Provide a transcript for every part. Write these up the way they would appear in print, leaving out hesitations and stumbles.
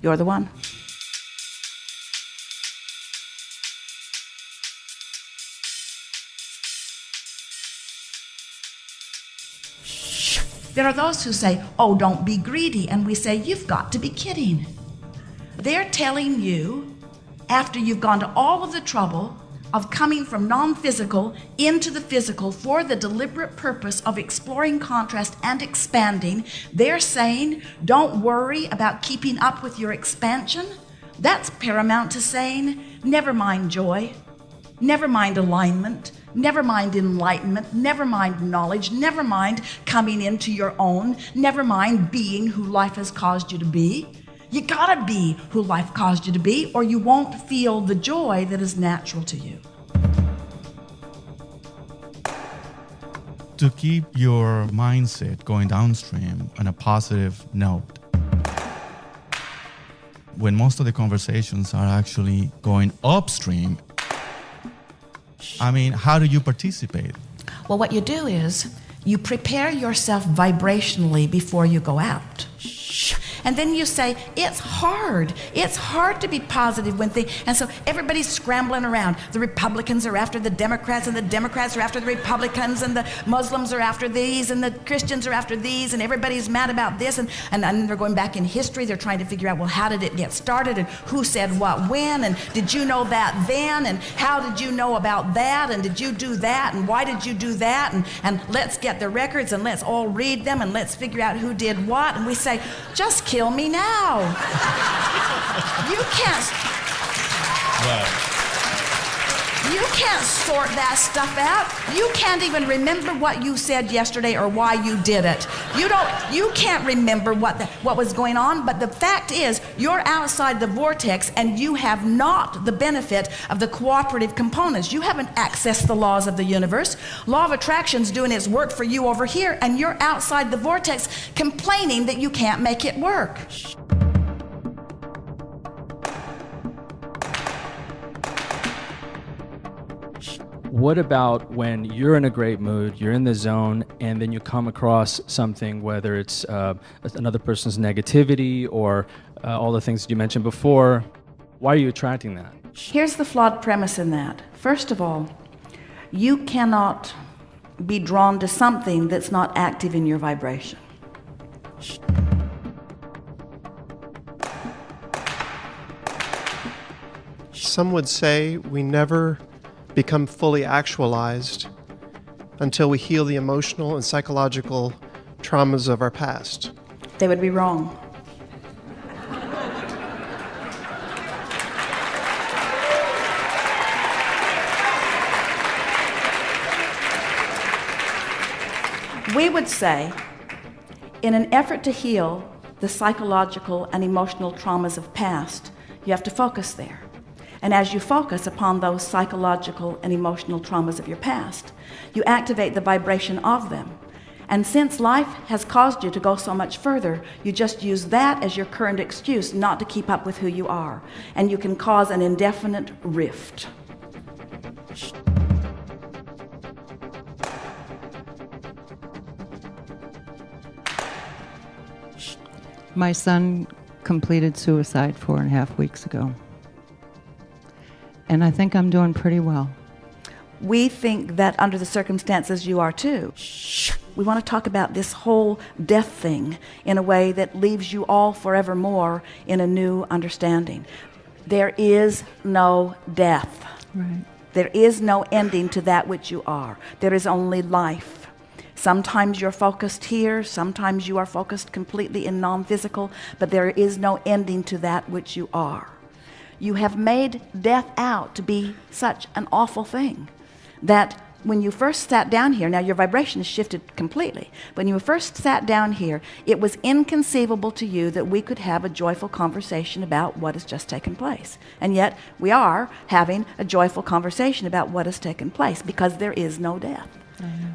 you're the one. There are those who say, oh, don't be greedy. And we say, you've got to be kidding. They're telling you, after you've gone to all of the trouble of coming from non-physical into the physical for the deliberate purpose of exploring contrast and expanding, they're saying, don't worry about keeping up with your expansion. That's paramount to saying, never mind joy, never mind alignment, never mind enlightenment, never mind knowledge, never mind coming into your own, never mind being who life has caused you to be. You gotta be who life caused you to be, or you won't feel the joy that is natural to you. To keep your mindset going downstream on a positive note, when most of the conversations are actually going upstream, I mean, how do you participate? Well, what you do is you prepare yourself vibrationally before you go out. And then you say, it's hard. It's hard to be positive when things, and so everybody's scrambling around. The Republicans are after the Democrats, and the Democrats are after the Republicans, and the Muslims are after these, and the Christians are after these, and everybody's mad about this, and they're going back in history. They're trying to figure out, well, how did it get started, and who said what when, and did you know that then, and how did you know about that, and did you do that, and why did you do that, and let's get the records, and let's all read them, and let's figure out who did what, and we say, just kill me now. You can't. Right. You can't sort that stuff out. You can't even remember what you said yesterday or why you did it. You can't remember what was going on, but the fact is you're outside the vortex and you have not the benefit of the cooperative components. You haven't accessed the laws of the universe. Law of attraction's doing its work for you over here, and you're outside the vortex complaining that you can't make it work. What about when you're in a great mood, you're in the zone, and then you come across something, whether it's another person's negativity or all the things that you mentioned before? Why are you attracting that? Here's the flawed premise in that. First of all, you cannot be drawn to something that's not active in your vibration. Some would say we never become fully actualized until we heal the emotional and psychological traumas of our past. They would be wrong. We would say, in an effort to heal the psychological and emotional traumas of past, you have to focus there. And as you focus upon those psychological and emotional traumas of your past, you activate the vibration of them. And since life has caused you to go so much further, you just use that as your current excuse not to keep up with who you are. And you can cause an indefinite rift. My son completed suicide 4.5 weeks ago. And I think I'm doing pretty well. We think that under the circumstances you are too. We want to talk about this whole death thing in a way that leaves you all forevermore in a new understanding. There is no death. Right. There is no ending to that which you are. There is only life. Sometimes you're focused here, sometimes you are focused completely in non-physical, but there is no ending to that which you are. You have made death out to be such an awful thing that when you first sat down here, now your vibration has shifted completely. When you first sat down here, it was inconceivable to you that we could have a joyful conversation about what has just taken place. And yet we are having a joyful conversation about what has taken place because there is no death. I know.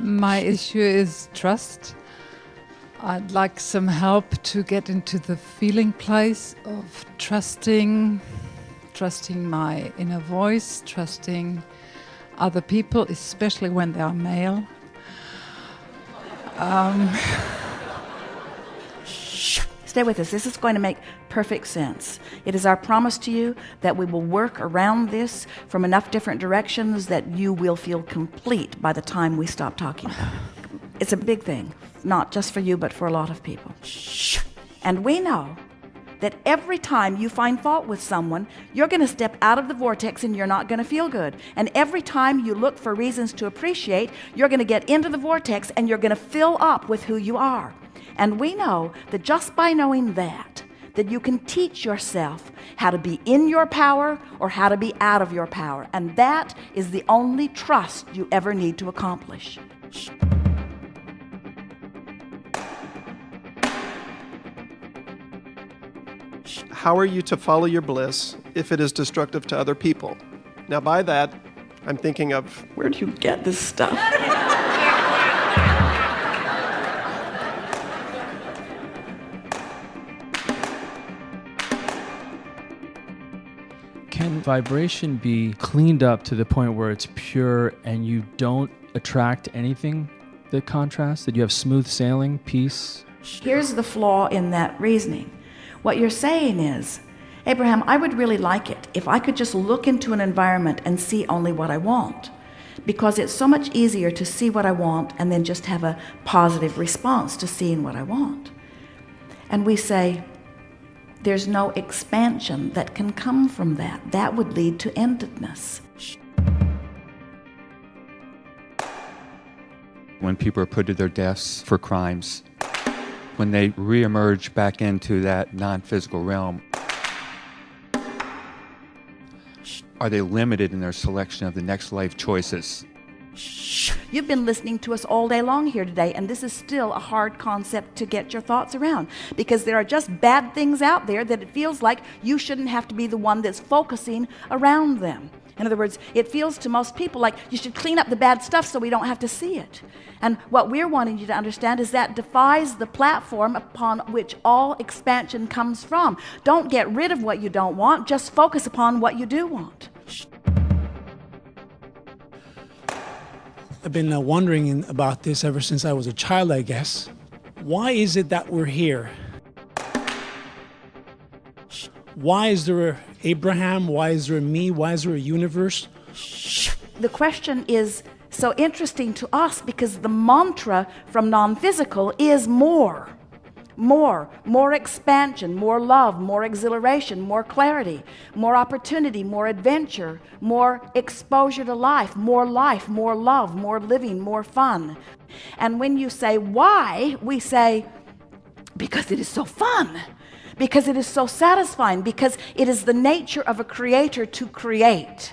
My issue is trust. I'd like some help to get into the feeling place of trusting my inner voice, trusting other people, especially when they are male. Stay with us. This is going to make perfect sense. It is our promise to you that we will work around this from enough different directions that you will feel complete by the time we stop talking about it. It's a big thing, not just for you, but for a lot of people. And we know that every time you find fault with someone, you're going to step out of the vortex and you're not going to feel good. And every time you look for reasons to appreciate, you're going to get into the vortex and you're going to fill up with who you are. And we know that just by knowing that you can teach yourself how to be in your power or how to be out of your power. And that is the only trust you ever need to accomplish. How are you to follow your bliss if it is destructive to other people? Now, by that, I'm thinking of... Where do you get this stuff? Can vibration be cleaned up to the point where it's pure and you don't attract anything that contrasts, that you have smooth sailing, peace? Here's the flaw in that reasoning. What you're saying is, Abraham, I would really like it if I could just look into an environment and see only what I want, because it's so much easier to see what I want and then just have a positive response to seeing what I want. And we say, there's no expansion that can come from that. That would lead to endedness. When people are put to their deaths for crimes, when they reemerge back into that non-physical realm, are they limited in their selection of the next life choices? You've been listening to us all day long here today, and this is still a hard concept to get your thoughts around, because there are just bad things out there that it feels like you shouldn't have to be the one that's focusing around them. In other words, it feels to most people like you should clean up the bad stuff so we don't have to see it. And what we're wanting you to understand is that defies the platform upon which all expansion comes from. Don't get rid of what you don't want, just focus upon what you do want. I've been wondering about this ever since I was a child, I guess. Why is it that we're here? Why is there Abraham? Why is there me? Why is there a universe? The question is so interesting to us because the mantra from non-physical is more. More expansion, more love, more exhilaration, more clarity, more opportunity, more adventure, more exposure to life, more love, more living, more fun. And when you say why, we say, because it is so fun, because it is so satisfying, because it is the nature of a creator to create.